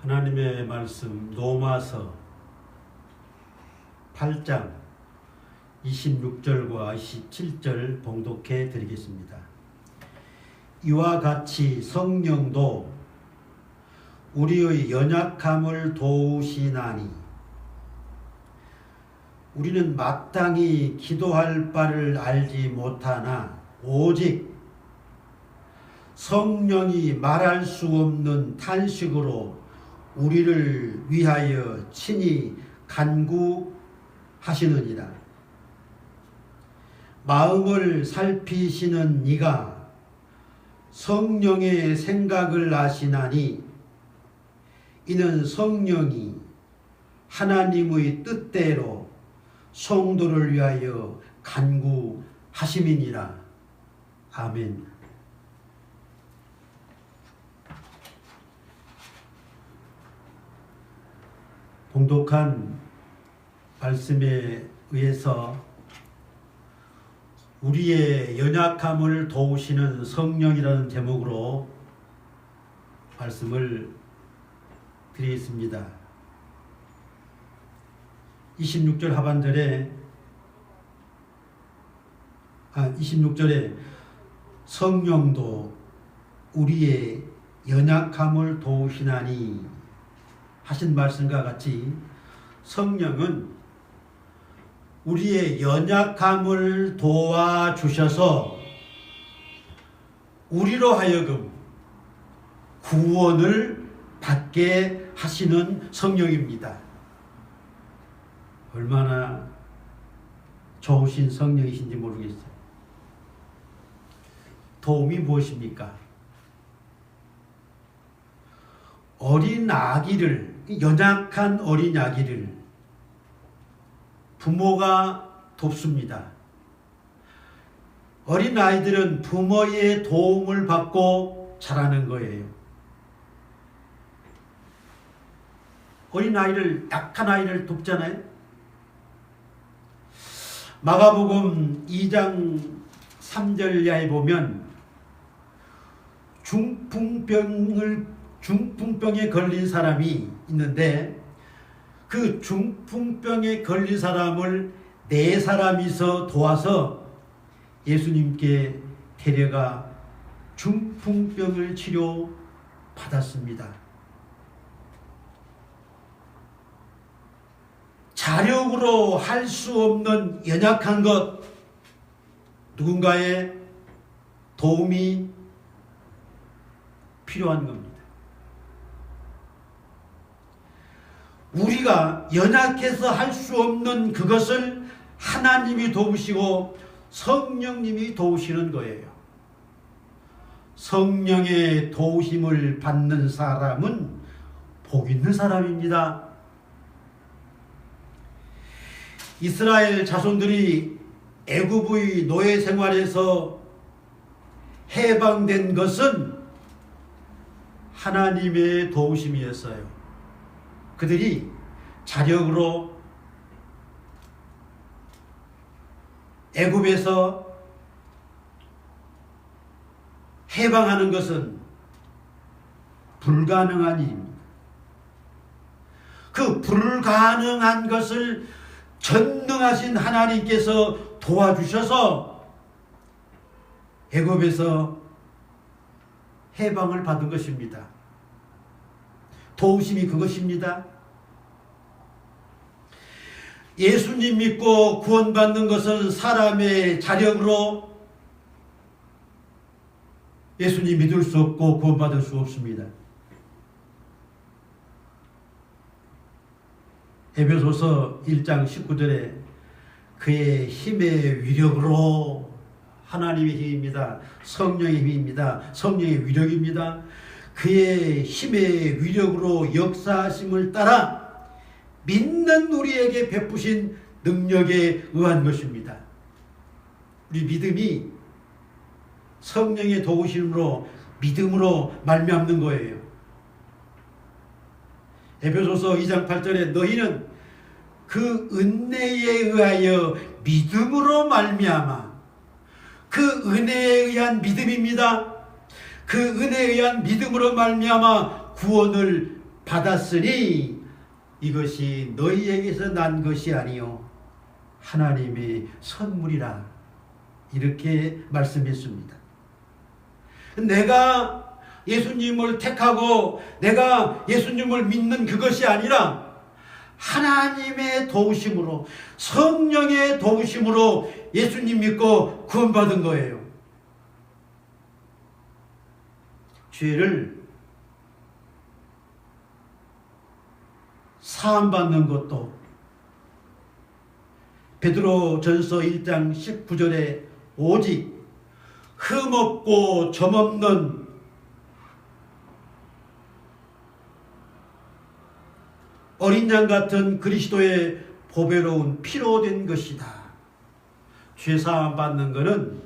하나님의 말씀 로마서 8장 26절과 27절 봉독해 드리겠습니다. 이와 같이 성령도 우리의 연약함을 도우시나니 우리는 마땅히 기도할 바를 알지 못하나 오직 성령이 말할 수 없는 탄식으로 우리를 위하여 친히 간구하시느니라. 마음을 살피시는 이가 성령의 생각을 아시나니 이는 성령이 하나님의 뜻대로 성도를 위하여 간구하심이니라. 아멘. 봉독한 말씀에 의해서 우리의 연약함을 도우시는 성령이라는 제목으로 말씀을 드리겠습니다. 26절 하반절에 26절에 성령도 우리의 연약함을 도우시나니 하신 말씀과 같이 성령은 우리의 연약함을 도와주셔서 우리로 하여금 구원을 받게 하시는 성령입니다. 얼마나 좋으신 성령이신지 모르겠어요. 도움이 무엇입니까? 어린 아기를, 연약한 어린 아기를 부모가 돕습니다. 어린 아이들은 부모의 도움을 받고 자라는 거예요. 어린 아이를, 약한 아이를 돕잖아요. 마가복음 2장 3절 이하에 보면 중풍병에 걸린 사람이 있는데 그 중풍병에 걸린 사람을 4사람이서 도와서 예수님께 데려가 중풍병을 치료받았습니다. 자력으로 할 수 없는 연약한 것, 누군가의 도움이 필요한 겁니다. 우리가 연약해서 할 수 없는 그것을 하나님이 도우시고 성령님이 도우시는 거예요. 성령의 도우심을 받는 사람은 복 있는 사람입니다. 이스라엘 자손들이 애굽의 노예 생활에서 해방된 것은 하나님의 도우심이었어요. 그들이 자력으로 애굽에서 해방하는 것은 불가능한 일입니다. 그 불가능한 것을 전능하신 하나님께서 도와주셔서 애굽에서 해방을 받은 것입니다. 도우심이 그것입니다. 예수님 믿고 구원받는 것은 사람의 자력으로 예수님 믿을 수 없고 구원받을 수 없습니다. 에베소서 1장 19절에 그의 힘의 위력으로, 하나님의 힘입니다. 성령의 힘입니다. 성령의 위력입니다. 그의 힘의 위력으로 역사하심을 따라 믿는 우리에게 베푸신 능력에 의한 것입니다. 우리 믿음이 성령의 도우심으로, 믿음으로 말미암는 거예요. 에베소서 2장 8절에 너희는 그 은혜에 의하여 믿음으로 말미암아, 그 은혜에 의한 믿음입니다. 그 은혜에 의한 믿음으로 말미암아 구원을 받았으니 이것이 너희에게서 난 것이 아니요 하나님의 선물이라 이렇게 말씀했습니다. 내가 예수님을 택하고 내가 예수님을 믿는 그것이 아니라 하나님의 도우심으로 성령의 도우심으로 예수님 믿고 구원받은 거예요. 죄를 사함받는 것도 베드로전서 1장 19절에 오직 흠없고 점없는 어린 양 같은 그리스도의 보배로운 피로 된 것이다. 죄사함 받는 것은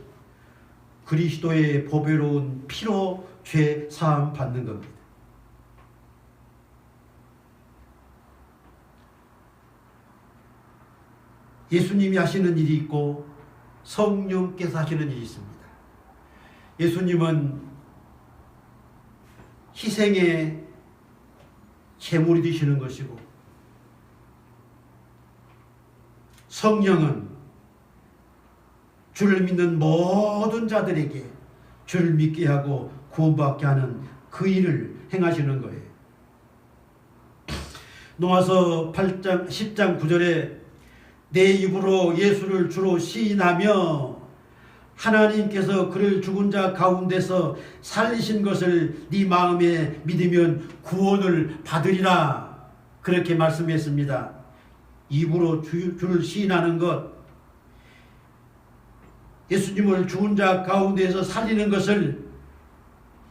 그리스도의 보배로운 피로 죄사함 받는 겁니다. 예수님이 하시는 일이 있고 성령께서 하시는 일이 있습니다. 예수님은 희생의 제물이 되시는 것이고 성령은 주를 믿는 모든 자들에게 주를 믿게 하고 구원받게 하는 그 일을 행하시는 거예요. 로마서 8장 10장 9절에 내 입으로 예수를 주로 시인하며 하나님께서 그를 죽은 자 가운데서 살리신 것을 네 마음에 믿으면 구원을 받으리라 그렇게 말씀했습니다. 입으로 주를 시인하는 것, 예수님을 죽은 자 가운데서 살리는 것을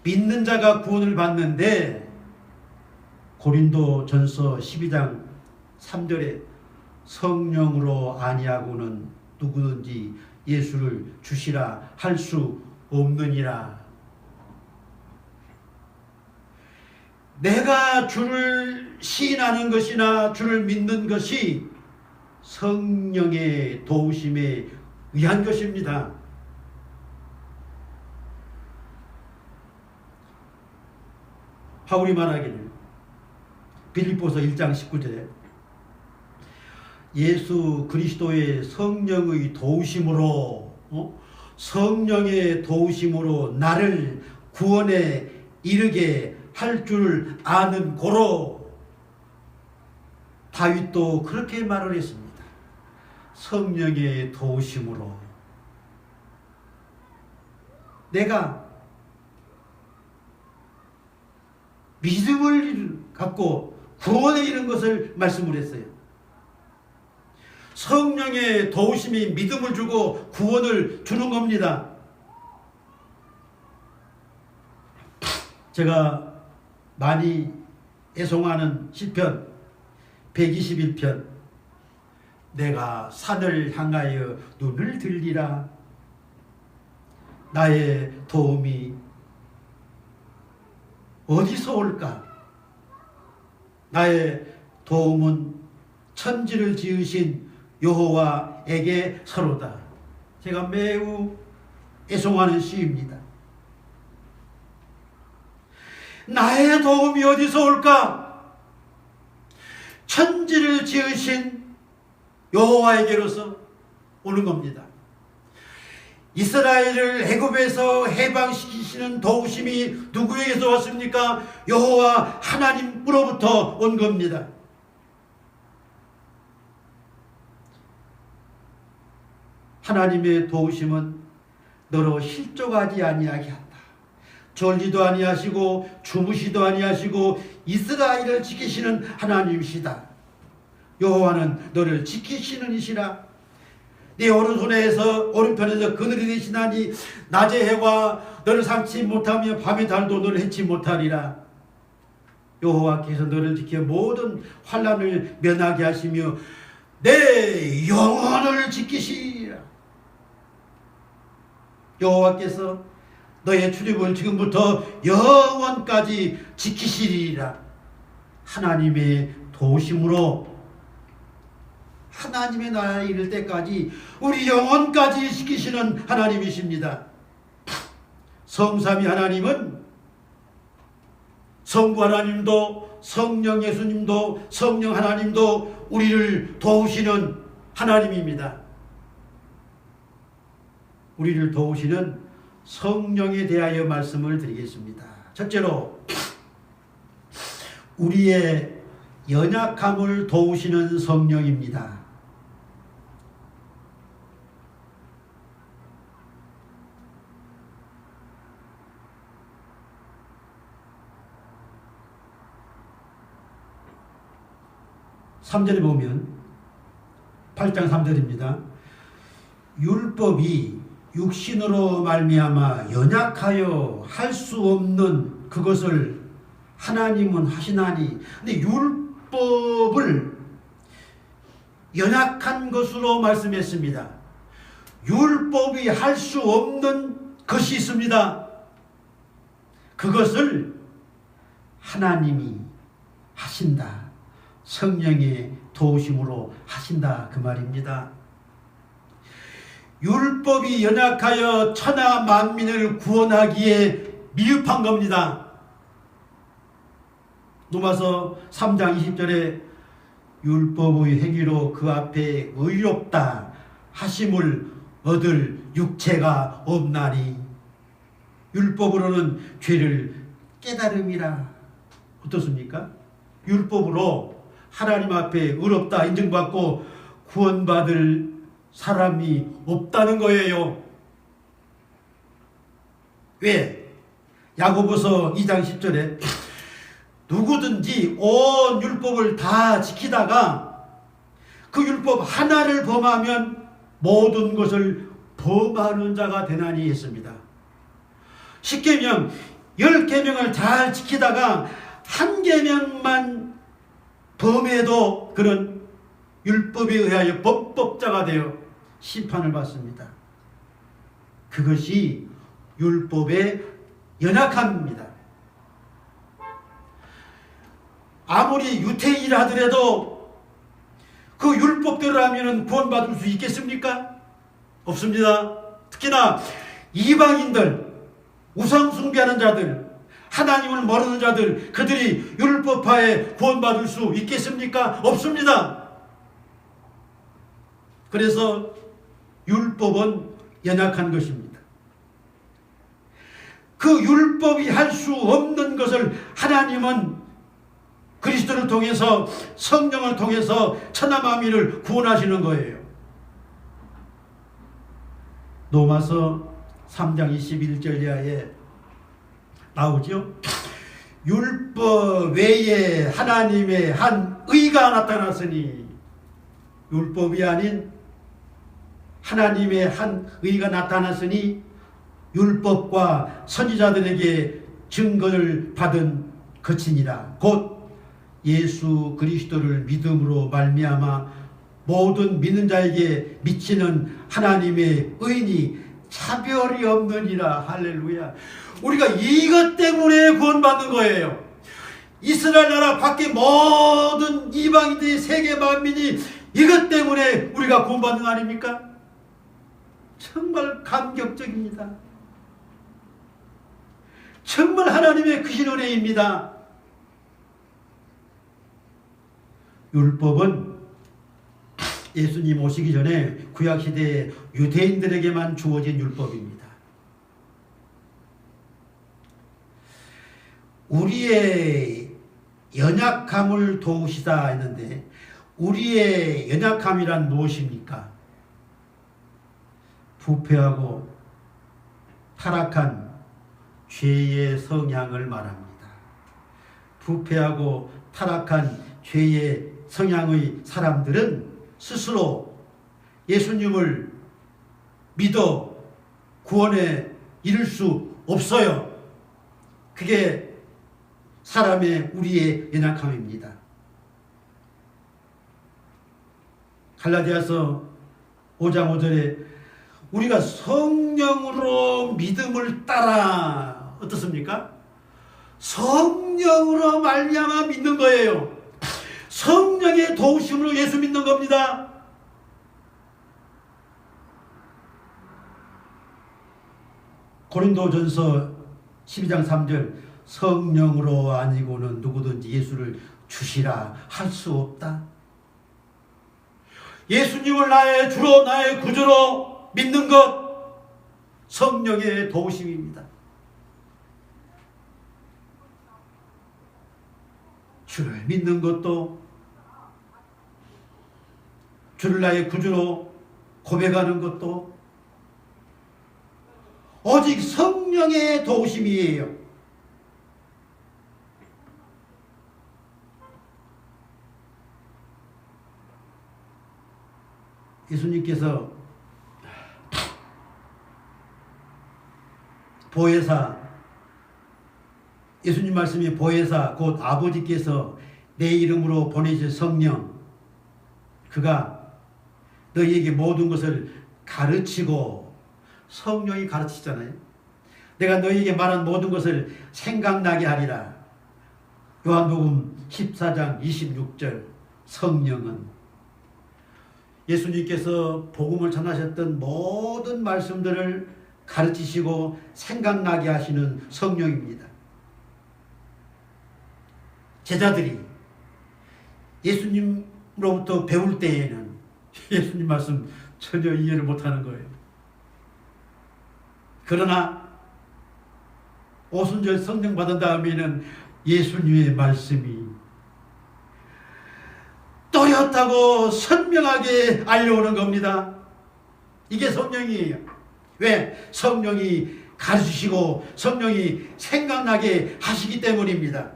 믿는 자가 구원을 받는데 고린도전서 12장 3절에 성령으로 아니하고는 누구든지 예수를 주시라 할 수 없느니라. 내가 주를 시인하는 것이나 주를 믿는 것이 성령의 도우심에 의한 것입니다. 바울이 말하기를 빌립보서 1장 19절에 예수 그리스도의 성령의 도우심으로 성령의 도우심으로 나를 구원에 이르게 할 줄 아는 고로 다윗도 그렇게 말을 했습니다. 성령의 도우심으로 내가 믿음을 갖고 구원에 이른 것을 말씀을 했어요. 성령의 도우심이 믿음을 주고 구원을 주는 겁니다. 제가 많이 애송하는 시편 121편 내가 산을 향하여 눈을 들리라 나의 도움이 어디서 올까? 나의 도움은 천지를 지으신 여호와에게 서로다. 제가 매우 애송하는 시입니다. 나의 도움이 어디서 올까? 천지를 지으신 여호와에게로서 오는 겁니다. 이스라엘을 애굽에서 해방시키시는 도우심이 누구에게서 왔습니까? 여호와 하나님으로부터 온 겁니다. 하나님의 도우심은 너로 실족하지 아니하게 한다. 졸지도 아니하시고 주무시도 아니하시고 이스라엘을 지키시는 하나님이시다. 여호와는 너를 지키시는 이시라. 네 오른편에서 그늘이 되시나니 낮의 해와 너를 삼지 못하며 밤의 달도 너를 해치 못하리라. 여호와께서 너를 지켜 모든 환난을 면하게 하시며 내 영혼을 지키시리라. 여호와께서 너의 출입을 지금부터 영원까지 지키시리라. 하나님의 도우심으로 하나님의 나라에 이를 때까지 우리 영혼까지 지키시는 하나님이십니다. 성삼위 하나님은 성부 하나님도 성령 예수님도 성령 하나님도 우리를 도우시는 하나님입니다. 우리를 도우시는 성령에 대하여 말씀을 드리겠습니다. 첫째로 우리의 연약함을 도우시는 성령입니다. 삼절에 보면 8장 3절입니다. 율법이 육신으로 말미암아 연약하여 할 수 없는 그것을 하나님은 하시나니. 근데 율법을 연약한 것으로 말씀했습니다. 율법이 할 수 없는 것이 있습니다. 그것을 하나님이 하신다. 성령의 도우심으로 하신다 그 말입니다. 율법이 연약하여 천하 만민을 구원하기에 미흡한 겁니다. 로마서 3장 20절에 율법의 행위로 그 앞에 의롭다 하심을 얻을 육체가 없나니. 율법으로는 죄를 깨달음이라. 어떻습니까? 율법으로 하나님 앞에 의롭다 인정받고 구원받을 사람이 없다는 거예요. 왜? 야고보서 2장 10절에 누구든지 온 율법을 다 지키다가 그 율법 하나를 범하면 모든 것을 범하는 자가 되나니 했습니다. 10계명, 10계명을 잘 지키다가 한 계명만 범해도 그런 율법에 의하여 범법자가 되어 심판을 받습니다. 그것이 율법의 연약함입니다. 아무리 유태인이라 하더라도 그 율법대로 하면 구원받을 수 있겠습니까? 없습니다. 특히나 이방인들, 우상 숭배하는 자들, 하나님을 모르는 자들, 그들이 율법하에 구원받을 수 있겠습니까? 없습니다. 그래서 율법은 연약한 것입니다. 그 율법이 할 수 없는 것을 하나님은 그리스도를 통해서, 성령을 통해서 천하 만민을 구원하시는 거예요. 로마서 3장 21절 이하에 나오죠. 율법 외에 하나님의 한 의가 나타났으니, 율법이 아닌 하나님의 한 의가 나타났으니 율법과 선지자들에게 증거를 받은 것이니라. 곧 예수 그리스도를 믿음으로 말미암아 모든 믿는 자에게 미치는 하나님의 의인이 차별이 없느니라. 할렐루야. 우리가 이것 때문에 구원받는 거예요. 이스라엘 나라 밖에 모든 이방인들이, 세계 만민이 이것 때문에 우리가 구원받는 거 아닙니까? 정말 감격적입니다. 정말 하나님의 크신 은혜입니다. 율법은 예수님 오시기 전에 구약시대에 유대인들에게만 주어진 율법입니다. 우리의 연약함을 도우시다 했는데, 우리의 연약함이란 무엇입니까? 부패하고 타락한 죄의 성향을 말합니다. 부패하고 타락한 죄의 성향의 사람들은 스스로 예수님을 믿어 구원에 이를 수 없어요. 그게 사람의, 우리의 연약함입니다. 갈라디아서 5장 5절에 우리가 성령으로 믿음을 따라, 어떻습니까? 성령으로 말미암아 믿는 거예요. 성령의 도우심으로 예수 믿는 겁니다. 고린도전서 12장 3절 성령으로 아니고는 누구든지 예수를 주시라 할 수 없다. 예수님을 나의 주로 나의 구주로 믿는 것 성령의 도우심입니다. 주를 믿는 것도 주를 나의 구주로 고백하는 것도 오직 성령의 도우심이에요. 예수님께서 보혜사, 예수님 말씀이 보혜사 곧 아버지께서 내 이름으로 보내실 성령, 그가 너희에게 모든 것을 가르치고, 성령이 가르치잖아요. 내가 너희에게 말한 모든 것을 생각나게 하리라. 요한복음 14장 26절. 성령은 예수님께서 복음을 전하셨던 모든 말씀들을 가르치시고 생각나게 하시는 성령입니다. 제자들이 예수님으로부터 배울 때에는 예수님 말씀 전혀 이해를 못하는 거예요. 그러나 오순절 성령 받은 다음에는 예수님의 말씀이 또렷하고 선명하게 알려오는 겁니다. 이게 성령이에요. 왜? 성령이 가르치시고 성령이 생각나게 하시기 때문입니다.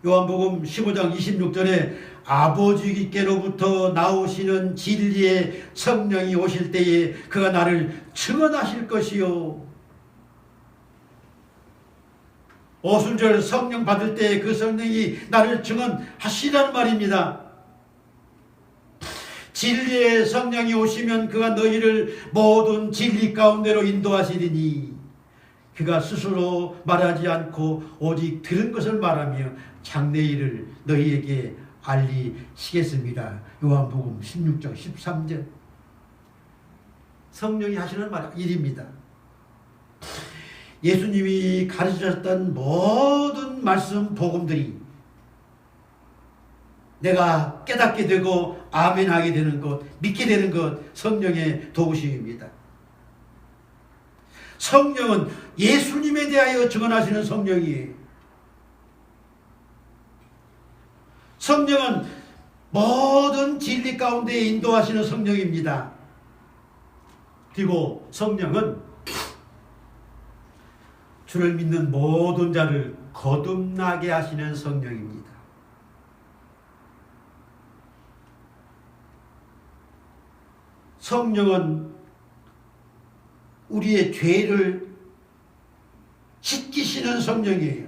요한복음 15장 26절에 아버지께로부터 나오시는 진리의 성령이 오실 때에 그가 나를 증언하실 것이요. 오순절 성령 받을 때 그 성령이 나를 증언하시라는 말입니다. 진리의 성령이 오시면 그가 너희를 모든 진리 가운데로 인도하시리니 그가 스스로 말하지 않고 오직 들은 것을 말하며 장래일을 너희에게 알리시겠습니다. 요한복음 16장 13절. 성령이 하시는 일입니다. 예수님이 가르치셨던 모든 말씀 복음들이 내가 깨닫게 되고 아멘하게 되는 것, 믿게 되는 것, 성령의 도우심입니다. 성령은 예수님에 대하여 증언하시는 성령이에요. 성령은 모든 진리 가운데 인도하시는 성령입니다. 그리고 성령은 주를 믿는 모든 자를 거듭나게 하시는 성령입니다. 성령은 우리의 죄를 씻기시는 성령이에요.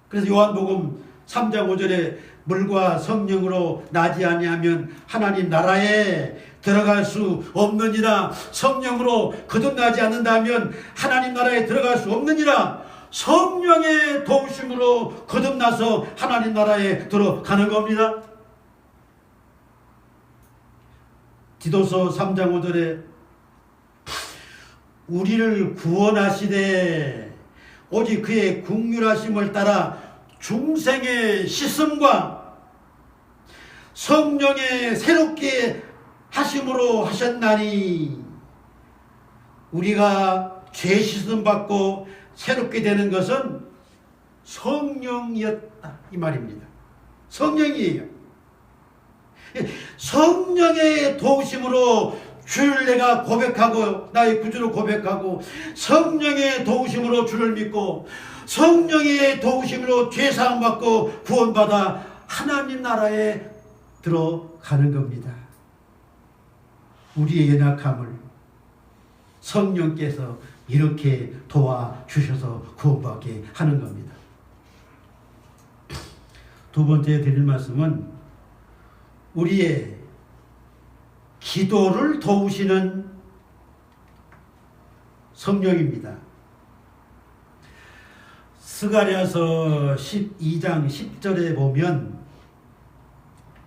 그래서 요한복음 3장 5절에 물과 성령으로 나지 아니하면 하나님 나라에 들어갈 수 없느니라. 성령으로 거듭나지 않는다면 하나님 나라에 들어갈 수 없느니라. 성령의 도우심으로 거듭나서 하나님 나라에 들어가는 겁니다. 디도서 3장 5절에 우리를 구원하시되 오직 그의 긍휼하심을 따라 중생의 씻음과 성령의 새롭게 하심으로 하셨나니, 우리가 죄 씻음 받고 새롭게 되는 것은 성령이었다 이 말입니다. 성령이에요. 성령의 도우심으로 주를 내가 고백하고 나의 구주로 고백하고 성령의 도우심으로 주를 믿고 성령의 도우심으로 죄사함 받고 구원받아 하나님 나라에 들어가는 겁니다. 우리의 연약함을 성령께서 이렇게 도와주셔서 구원받게 하는 겁니다. 두 번째 드릴 말씀은 우리의 기도를 도우시는 성령입니다. 스가랴서 12장 10절에 보면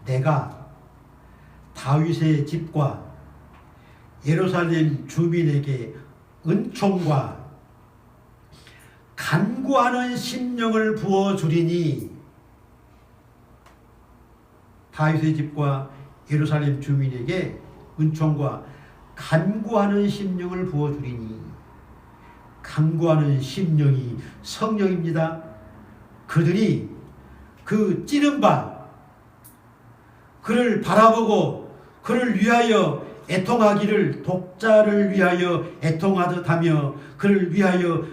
내가 다윗의 집과 예루살렘 주민에게 은총과 간구하는 심령을 부어주리니 다윗의 집과 예루살렘 주민에게 은총과 간구하는 심령을 부어주리니, 간구하는 심령이 성령입니다. 그들이 그 찌른 바 그를 바라보고 그를 위하여 애통하기를 독자를 위하여 애통하듯 하며 그를 위하여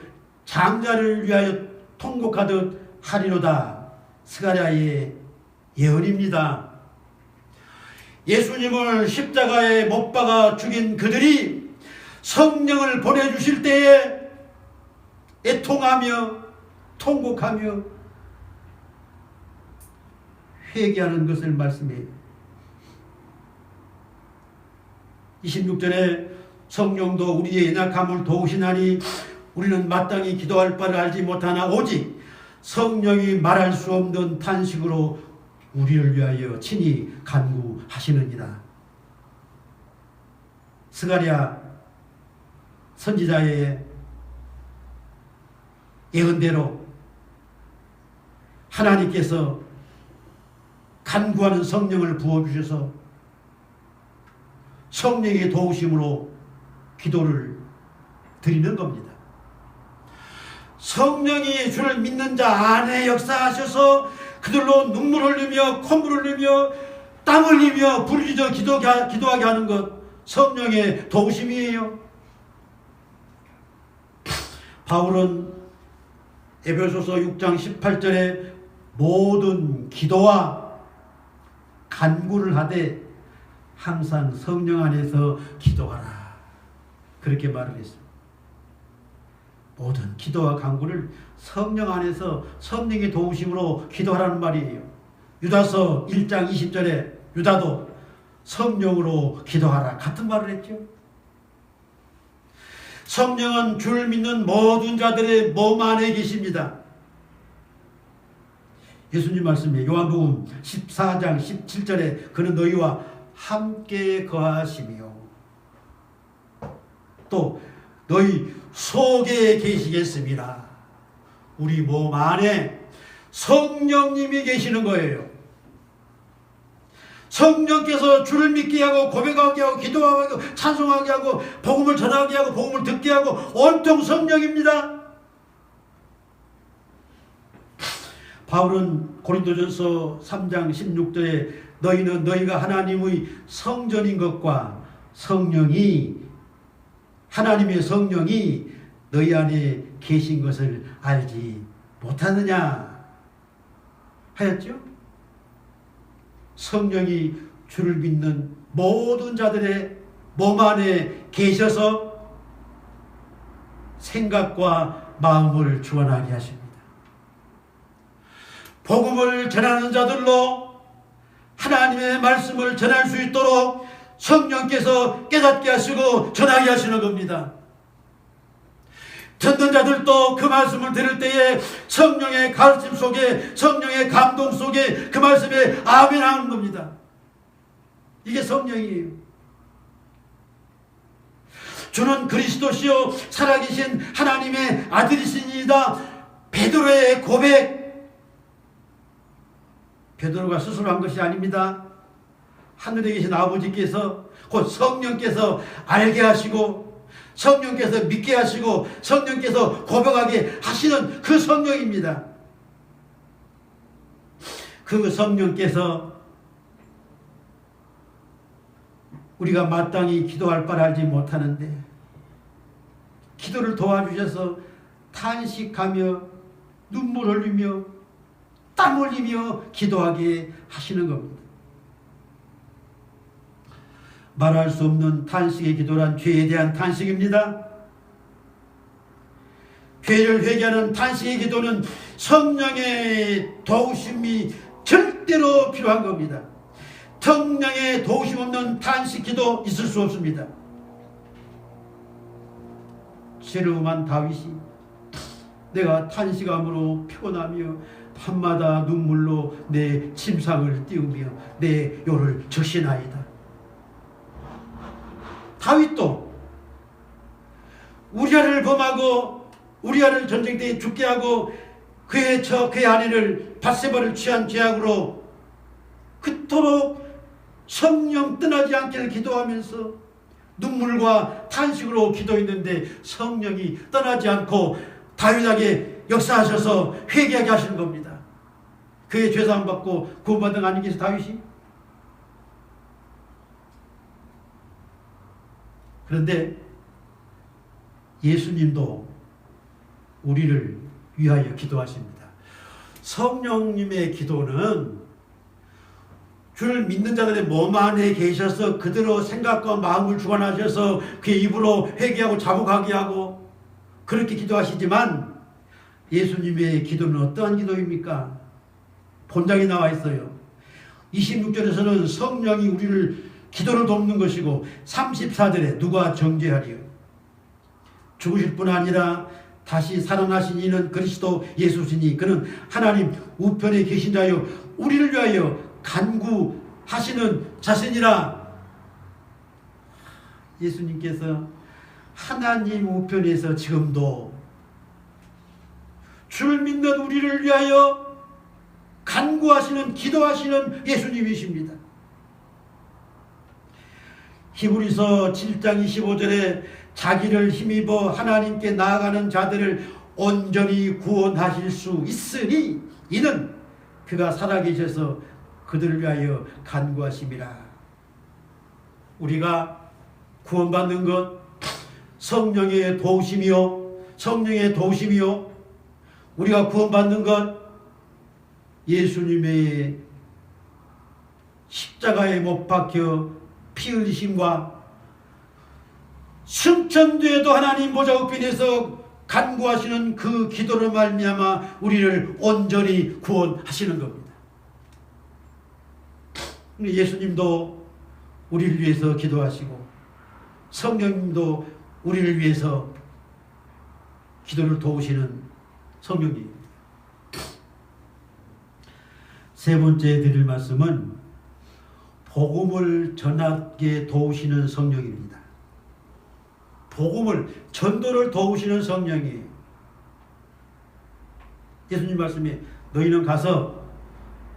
장자를 위하여 통곡하듯 하리로다. 스가랴의 예언입니다. 예수님을 십자가에 못 박아 죽인 그들이 성령을 보내주실 때에 애통하며 통곡하며 회개하는 것을 말씀해요. 26절에 성령도 우리의 연약함을 도우시나니 우리는 마땅히 기도할 바를 알지 못하나 오직 성령이 말할 수 없는 탄식으로 우리를 위하여 친히 간구하시느니라. 스가랴 선지자의 예언대로 하나님께서 간구하는 성령을 부어주셔서 성령의 도우심으로 기도를 드리는 겁니다. 성령이 주를 믿는 자 안에 역사하셔서 그들로 눈물 흘리며 콧물 흘리며 땀 흘리며 부르짖어 기도하게 하는 것, 성령의 도우심이에요. 바울은 에베소서 6장 18절에 모든 기도와 간구를 하되 항상 성령 안에서 기도하라, 그렇게 말을 했습니다. 모든 기도와 간구를 성령 안에서 성령의 도우심으로 기도하라는 말이에요. 유다서 1장 20절에 유다도 성령으로 기도하라, 같은 말을 했죠. 성령은 주를 믿는 모든 자들의 몸 안에 계십니다. 예수님 말씀에 요한복음 14장 17절에 그는 너희와 함께 거하시며 또 너희 속에 계시겠습니다. 우리 몸 안에 성령님이 계시는 거예요. 성령께서 주를 믿게 하고 고백하게 하고 기도하게 하고 찬송하게 하고 복음을 전하게 하고 복음을 듣게 하고 온통 성령입니다. 바울은 고린도전서 3장 16절에 너희는 너희가 하나님의 성전인 것과 하나님의 성령이 너희 안에 계신 것을 알지 못하느냐 하였죠. 성령이 주를 믿는 모든 자들의 몸 안에 계셔서 생각과 마음을 주관하게 하십니다. 복음을 전하는 자들로 하나님의 말씀을 전할 수 있도록 성령께서 깨닫게 하시고 전하게 하시는 겁니다. 듣는 자들도 그 말씀을 들을 때에 성령의 가르침 속에 성령의 감동 속에 그 말씀에 아멘 하는 겁니다. 이게 성령이에요. 주는 그리스도시요 살아계신 하나님의 아들이시니이다. 베드로의 고백, 베드로가 스스로 한 것이 아닙니다. 하늘에 계신 아버지께서 곧 성령께서 알게 하시고 성령께서 믿게 하시고 성령께서 고백하게 하시는 그 성령입니다. 그 성령께서 우리가 마땅히 기도할 바를 알지 못하는데 기도를 도와주셔서 탄식하며 눈물 흘리며 땀 흘리며 기도하게 하시는 겁니다. 말할 수 없는 탄식의 기도란 죄에 대한 탄식입니다. 죄를 회개하는 탄식의 기도는 성령의 도우심이 절대로 필요한 겁니다. 성령의 도우심 없는 탄식 기도 있을 수 없습니다. 죄를 다윗이 내가 탄식함으로 피곤하며 밤마다 눈물로 내 침상을 띄우며 내 요를 적시나이다. 다윗도 우리아를 범하고 우리아를 전쟁 때에 죽게 하고 그의 아내를 밧세바를 취한 죄악으로 그토록 성령 떠나지 않기를 기도하면서 눈물과 탄식으로 기도했는데 성령이 떠나지 않고 다윗에게 역사하셔서 회개하게 하시는 겁니다. 그의 죄사함 받고 구원받은 거 아니겠어요, 다윗이? 그런데 예수님도 우리를 위하여 기도하십니다. 성령님의 기도는 주를 믿는 자들의 몸 안에 계셔서 그대로 생각과 마음을 주관하셔서 그의 입으로 회개하고 자복하게 하고 그렇게 기도하시지만 예수님의 기도는 어떠한 기도입니까? 본장에 나와 있어요. 26절에서는 성령이 우리를 기도를 돕는 것이고 34절에 누가 정죄하리요? 죽으실 뿐 아니라 다시 살아나신 이는 그리스도 예수시니 그는 하나님 우편에 계신 자요 우리를 위하여 간구하시는 자신이라. 예수님께서 하나님 우편에서 지금도 주를 믿는 우리를 위하여 간구하시는 기도하시는 예수님이십니다. 히브리서 7장 25절에 자기를 힘입어 하나님께 나아가는 자들을 온전히 구원하실 수 있으니 이는 그가 살아계셔서 그들을 위하여 간구하심이라. 우리가 구원받는 것 성령의 도우심이요 우리가 구원받는 것 예수님의 십자가에 못 박혀 피 흘리심과 승천되어도 하나님 보좌 우편에서 간구하시는 그 기도를 말미암아 우리를 온전히 구원하시는 겁니다. 예수님도 우리를 위해서 기도하시고 성령님도 우리를 위해서 기도를 도우시는 성령님입니다. 세 번째 드릴 말씀은 복음을 전하게 도우시는 성령입니다. 복음을, 전도를 도우시는 성령이에요. 예수님 말씀에 너희는 가서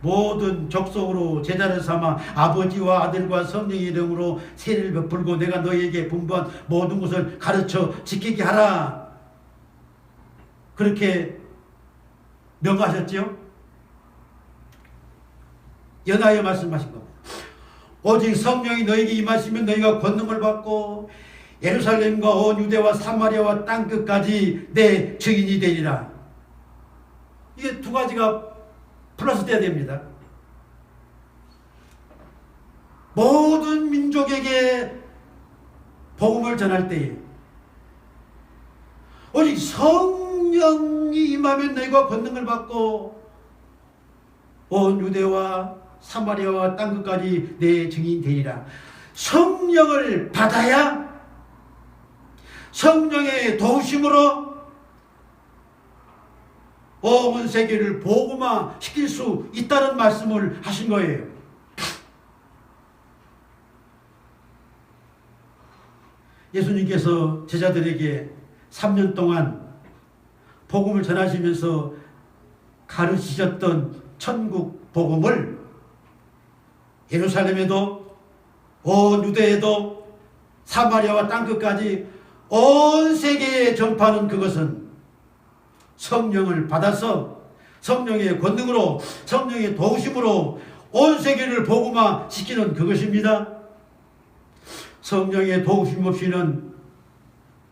모든 족속으로 제자를 삼아 아버지와 아들과 성령의 이름으로 세례를 베풀고 내가 너희에게 분부한 모든 것을 가르쳐 지키게 하라. 그렇게 명하셨죠? 연하여 말씀하신 겁니다. 오직 성령이 너희에게 임하시면 너희가 권능을 받고 예루살렘과 온 유대와 사마리아와 땅끝까지 내 증인이 되리라. 이게 두 가지가 플러스 돼야 됩니다. 모든 민족에게 복음을 전할 때에 오직 성령이 임하면 너희가 권능을 받고 온 유대와 사마리아와 땅끝까지 내 증인이 되리라. 성령을 받아야 성령의 도우심으로 온 세계를 복음화 시킬 수 있다는 말씀을 하신 거예요. 예수님께서 제자들에게 3년 동안 복음을 전하시면서 가르치셨던 천국 복음을 예루살렘에도 온 유대에도 사마리아와 땅끝까지 온 세계에 전파하는 그것은 성령을 받아서 성령의 권능으로 성령의 도우심으로 온 세계를 복음화 시키는 그것입니다. 성령의 도우심 없이는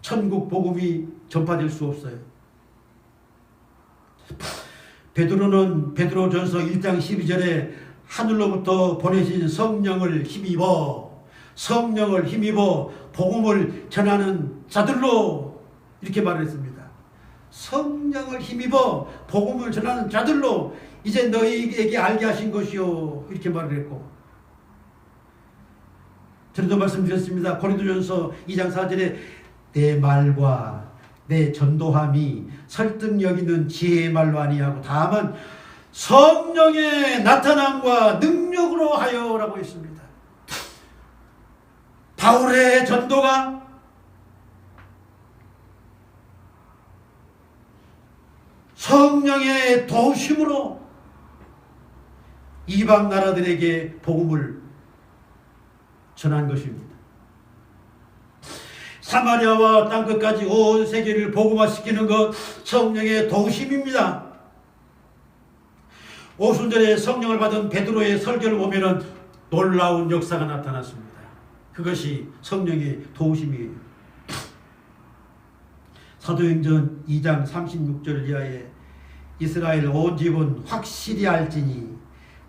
천국 복음이 전파될 수 없어요. 베드로는 베드로전서 1장 12절에 하늘로부터 보내신 성령을 힘입어 복음을 전하는 자들로 이렇게 말했습니다. 성령을 힘입어 복음을 전하는 자들로 이제 너희에게 알게 하신 것이요 이렇게 말을 했고, 전에도 말씀드렸습니다. 고린도전서 2장 4절에 내 말과 내 전도함이 설득력 있는 지혜의 말로 아니하고 다만 성령의 나타남과 능력으로 하여라고 했습니다. 바울의 전도가 성령의 도우심으로 이방 나라들에게 복음을 전한 것입니다. 사마리아와 땅끝까지 온 세계를 복음화시키는 것 성령의 도우심입니다. 오순절에 성령을 받은 베드로의 설교를 보면 놀라운 역사가 나타났습니다. 그것이 성령의 도우심이에요. 사도행전 2장 36절 이하에 이스라엘 온 집은 확실히 알지니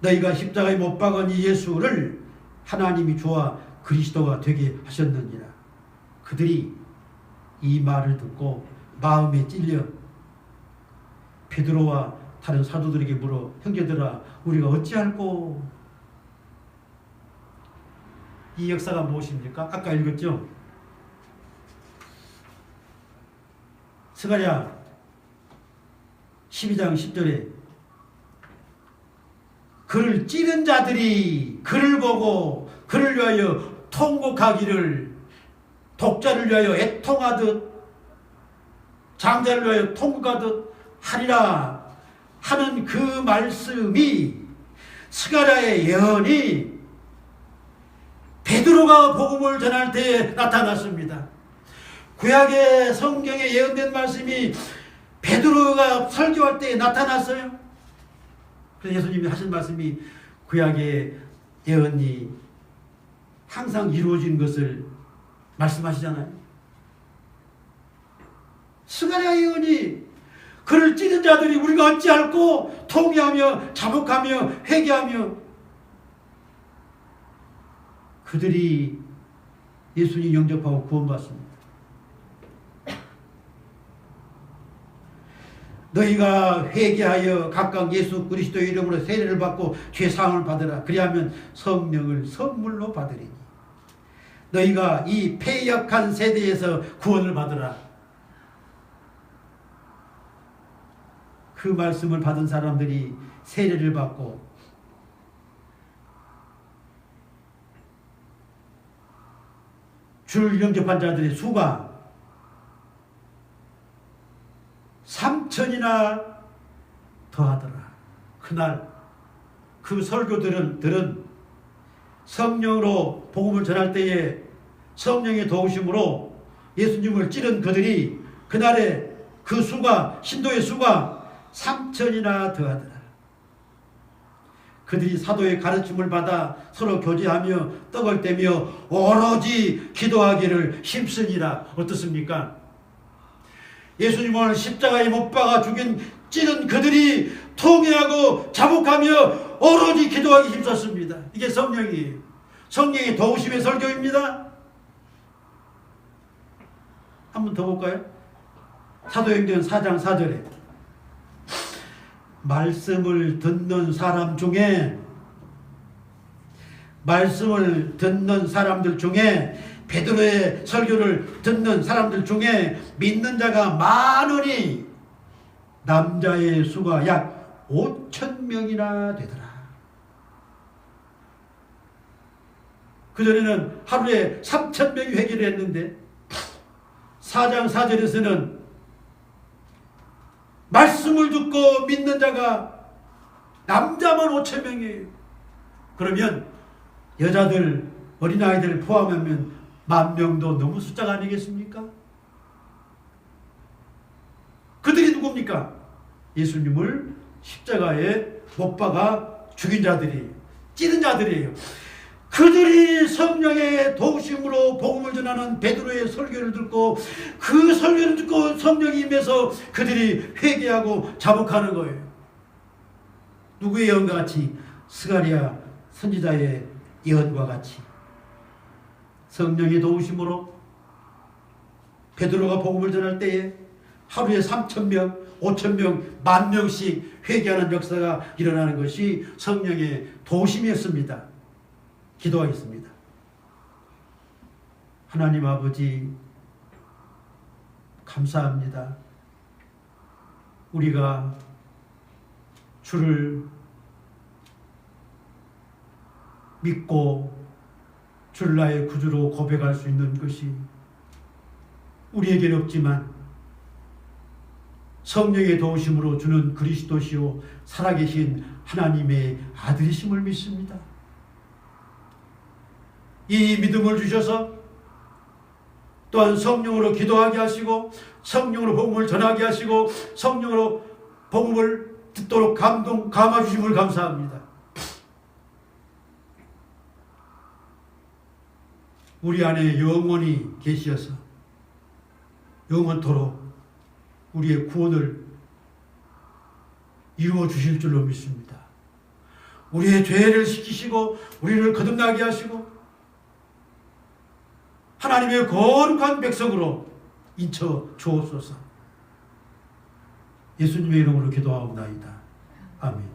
너희가 십자가에 못 박은 이 예수를 하나님이 주와 그리스도가 되게 하셨느니라. 그들이 이 말을 듣고 마음에 찔려 베드로와 다른 사도들에게 물어 형제들아 우리가 어찌할꼬. 이 역사가 무엇입니까? 아까 읽었죠? 스가랴 12장 10절에 그를 찌른 자들이 그를 보고 그를 위하여 통곡하기를 독자를 위하여 애통하듯 장자를 위하여 통곡하듯 하리라 하는 그 말씀이 스가랴의 예언이 베드로가 복음을 전할 때에 나타났습니다. 구약의 성경에 예언된 말씀이 베드로가 설교할 때에 나타났어요. 그래서 예수님이 하신 말씀이 구약의 예언이 항상 이루어진 것을 말씀하시잖아요. 스가랴 예언이 그를 찌른 자들이 우리가 어찌할꼬 통회하며 자복하며 회개하며 그들이 예수님 영접하고 구원받습니다. 너희가 회개하여 각각 예수 그리스도의 이름으로 세례를 받고 죄사함을 받으라. 그리하면 성령을 선물로 받으리니 너희가 이 패역한 세대에서 구원을 받으라. 그 말씀을 받은 사람들이 세례를 받고 주를 영접한 자들의 수가 3,000이나 더하더라. 그날 그 설교들은 성령으로 복음을 전할 때에 성령의 도우심으로 예수님을 찌른 그들이 그날에 그 수가 신도의 수가 3,000이나 더하더라. 그들이 사도의 가르침을 받아 서로 교제하며 떡을 떼며 오로지 기도하기를 힘쓰니라. 어떻습니까? 예수님을 십자가에 못 박아 죽인 찌른 그들이 통회하고 자복하며 오로지 기도하기 힘썼습니다. 이게 성령이에요. 성령의 도우심의 설교입니다. 한 번 더 볼까요? 사도행전 4장 4절에 말씀을 듣는 사람 중에 베드로의 설교를 듣는 사람들 중에 믿는 자가 많으니 남자의 수가 약 5,000명이나 되더라. 그전에는 하루에 3,000명이 회개를 했는데 4장 4절에서는 말씀을 듣고 믿는 자가 남자만 5,000명이에요. 그러면 여자들, 어린아이들을 포함하면 10,000명도 너무 숫자가 아니겠습니까? 그들이 누굽니까? 예수님을 십자가에 못 박아 죽인 자들이에요. 찌른 자들이에요. 그들이 성령의 도우심으로 복음을 전하는 베드로의 설교를 듣고 그 설교를 듣고 성령이 임해서 그들이 회개하고 자복하는 거예요. 누구의 예언과 같이? 스가랴 선지자의 예언과 같이 성령의 도우심으로 베드로가 복음을 전할 때에 하루에 3,000명, 5,000명, 10,000명씩 회개하는 역사가 일어나는 것이 성령의 도우심이었습니다. 기도하겠습니다. 하나님 아버지 감사합니다. 우리가 주를 믿고 주를 나의 구주로 고백할 수 있는 것이 우리에게는 없지만 성령의 도우심으로 주는 그리스도시요 살아계신 하나님의 아들이심을 믿습니다. 이 믿음을 주셔서 또한 성령으로 기도하게 하시고 성령으로 복음을 전하게 하시고 성령으로 복음을 듣도록 감화 주심을 감사합니다. 우리 안에 영원히 계시어서 영원토록 우리의 구원을 이루어 주실 줄로 믿습니다. 우리의 죄를 씻기시고 우리를 거듭나게 하시고 하나님의 거룩한 백성으로 인쳐 주옵소서. 예수님의 이름으로 기도하옵나이다. 아멘.